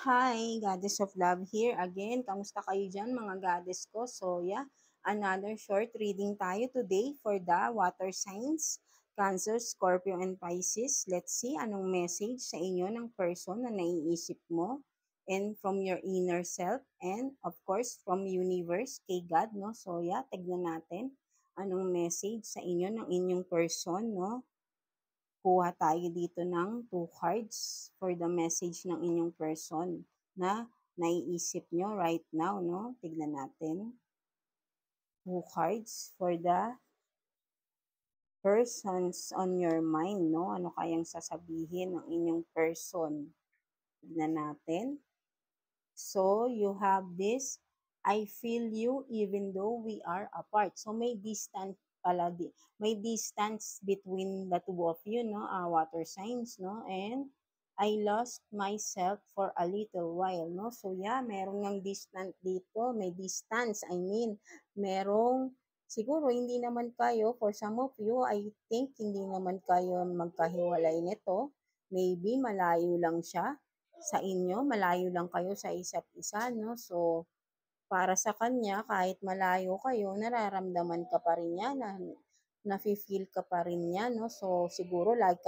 Hi, Goddess of Love here again. Kamusta kayo dyan mga goddess ko? So yeah, another short reading tayo today for the water signs, Cancer, Scorpio, and Pisces. Let's see anong message sa inyo ng person na naiisip mo and from your inner self and of course from universe kay God, no? So yeah, tignan natin anong message sa inyo ng inyong person, no? Kuha tayo dito ng 2 cards for the message ng inyong person na naiisip nyo right now, no? Tignan natin. 2 cards for the persons on your mind, no? Ano kayang sasabihin ng inyong person? Tignan natin. So, you have this, I feel you even though we are apart. So, may distance pala, may distance between the two of you, no? Water signs, no? And I lost myself for a little while, no? So, yeah, merong ng distance dito. May distance, I mean, merong, siguro hindi naman kayo, for some of you, I think hindi naman kayo magkahiwalay nito. Maybe malayo lang siya sa inyo, malayo lang kayo sa isa't isa, no? So, para sa kanya, kahit malayo kayo, nararamdaman ka pa rin niya, nafe-feel ka pa rin niya, no? So, siguro lagi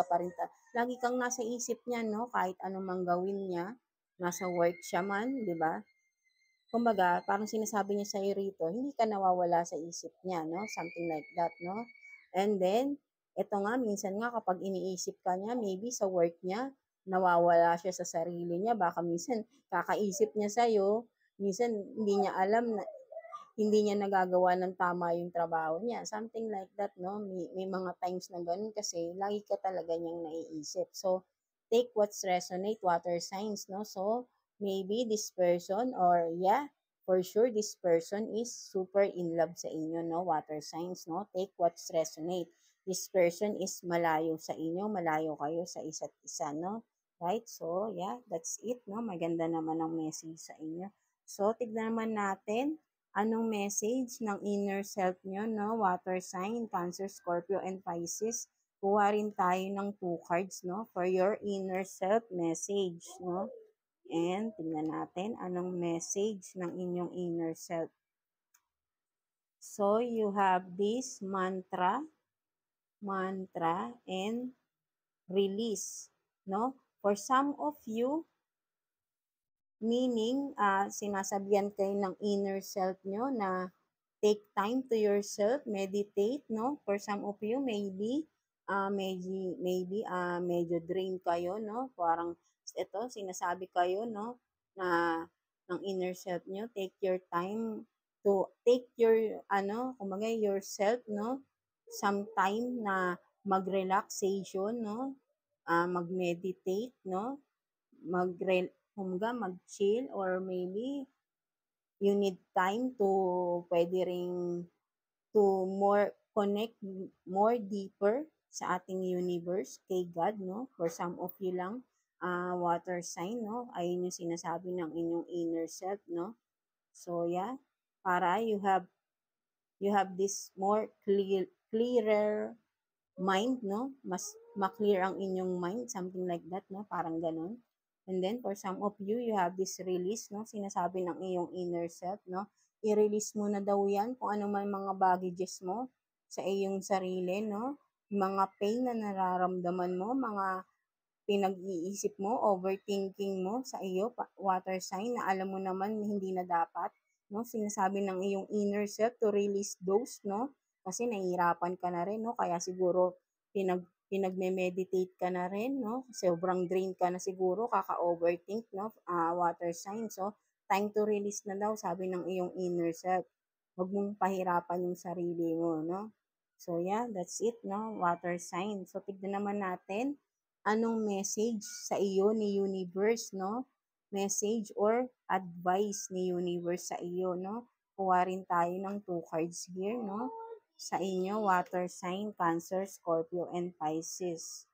kang nasa isip niya, no? Kahit anumang gawin niya, nasa work siya man, di ba? Kumbaga, parang sinasabi niya sa'yo rito, hindi ka nawawala sa isip niya, no? Something like that, no? And then, eto nga, minsan nga kapag iniisip ka niya, maybe sa work niya, nawawala siya sa sarili niya. Baka minsan, kakaisip niya sa'yo, minsan hindi niya alam na hindi niya nagagawa ng tama yung trabaho niya. Something like that, no? May mga times na ganun kasi lagi ka talaga niyang naiisip. So, take what's resonate, water signs, no? So, maybe this person or yeah, for sure this person is super in love sa inyo, no? Water signs, no? Take what's resonate. This person is malayo sa inyo, malayo kayo sa isa't isa, no? Right? So, yeah, that's it, no? Maganda naman ang message sa inyo. So, tignan naman natin anong message ng inner self nyo, no? Water sign, Cancer, Scorpio, and Pisces. Kuha rin tayo ng 2 cards, no? For your inner self message, no? And tingnan natin anong message ng inyong inner self. So, you have this mantra, and release, no? For some of you, meaning, sinasabihan kayo ng inner self nyo na take time to yourself, meditate, no? For some of you, medyo drain kayo, no? Parang, ito, sinasabi kayo, no? Na, ng inner self nyo, take your time to, take your, kumbaga, yourself, no? Some time na mag-relaxation, no? Mag-meditate, no? Mag-chill or maybe you need time to pwede ring to more connect more deeper sa ating universe kay God, no? For some of you lang, water sign, no? Ayun yung sinasabi ng inyong inner self, no? So, yeah, para you have this more clearer mind, no? Mas ma-clear ang inyong mind, something like that, no? Parang ganun. And then, for some of you, you have this release, no? Sinasabi ng iyong inner self, no? I-release mo na daw yan kung ano man mga baggages mo sa iyong sarili, no? Mga pain na nararamdaman mo, mga pinag-iisip mo, overthinking mo sa iyo, water sign, na alam mo naman hindi na dapat, no? Sinasabi ng iyong inner self to release those, no? Kasi nahihirapan ka na rin, no? Kaya siguro pinagme-meditate ka na rin, no? Sobrang drain ka na siguro, kaka-overthink, no? Water sign. So, time to release na daw, sabi ng iyong inner self. Huwag mong pahirapan yung sarili mo, no? So, yeah, that's it, no? Water sign. So, tignan naman natin anong message sa iyo ni universe, no? Message or advice ni universe sa iyo, no? Kuha rin tayo ng 2 cards here, no? Sa inyo, water sign, Cancer, Scorpio, and Pisces.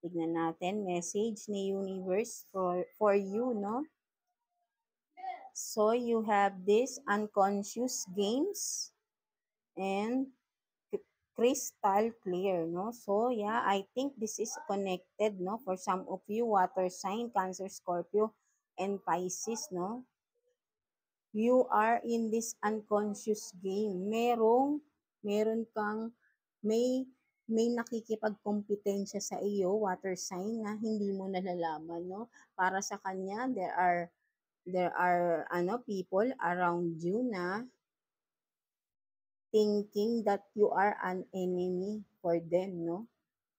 Tignan natin, message ni universe for you, no? So, you have this unconscious games and crystal clear, no? So, yeah, I think this is connected, no? For some of you, water sign, Cancer, Scorpio, and Pisces, no? You are in this unconscious game. Meron kang, may, may nakikipagkompetensya sa iyo, water sign, na hindi mo nalalaman, no? Para sa kanya, there are people around you na thinking that you are an enemy for them, no?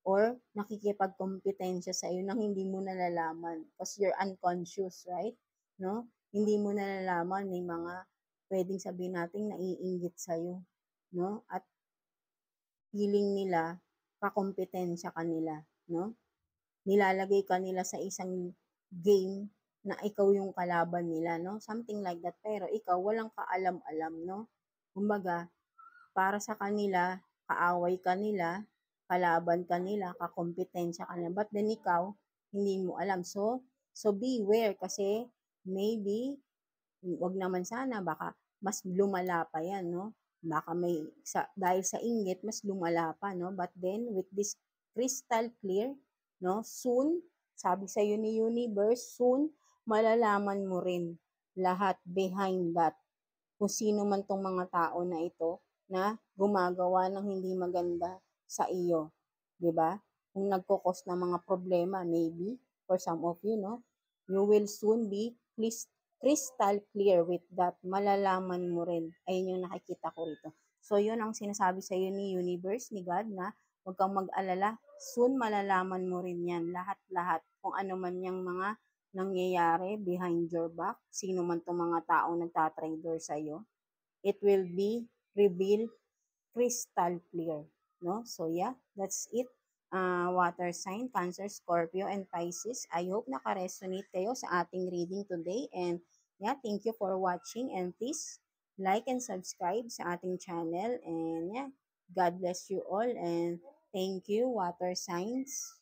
Or nakikipagkompetensya sa iyo nang hindi mo nalalaman because you're unconscious, right? No? Hindi mo nalalaman, may mga pwedeng sabihin natin naiinggit sa iyo, no? At feeling nila kakompetensya ka nila, no? Nilalagay ka nila sa isang game na ikaw yung kalaban nila, no? Something like that. Pero ikaw walang kaalam-alam, no? Kumbaga, para sa kanila, kaaway ka nila, kalaban ka nila, kakompetensya ka nila. But then ikaw, hindi mo alam. So beware kasi maybe, wag naman sana, baka mas lumala pa yan, no? Baka dahil sa inggit, mas lumala pa, no? But then, with this crystal clear, no? Soon, sabi sa ni universe, soon, malalaman mo rin lahat behind that kung sino man tong mga tao na ito na gumagawa ng hindi maganda sa iyo, 'di ba? Kung nagko-cause ng mga problema, maybe for some of you, no, you will soon be crystal clear with that. Malalaman mo rin. Ayun yung nakikita ko rito. So yun ang sinasabi sa iyo ni universe, ni God, na huwag kang mag-alala. Soon malalaman mo rin yan, lahat-lahat, kung ano man yung mga nangyayari behind your back, sino man tong mga tao nagtatraitor sa iyo, it will be revealed crystal clear, no? So yeah, that's it. Water sign, Cancer, Scorpio, and Pisces. I hope naka-resonate kayo sa ating reading today. And yeah, thank you for watching. And please like and subscribe sa ating channel. And yeah, God bless you all. And thank you, water signs.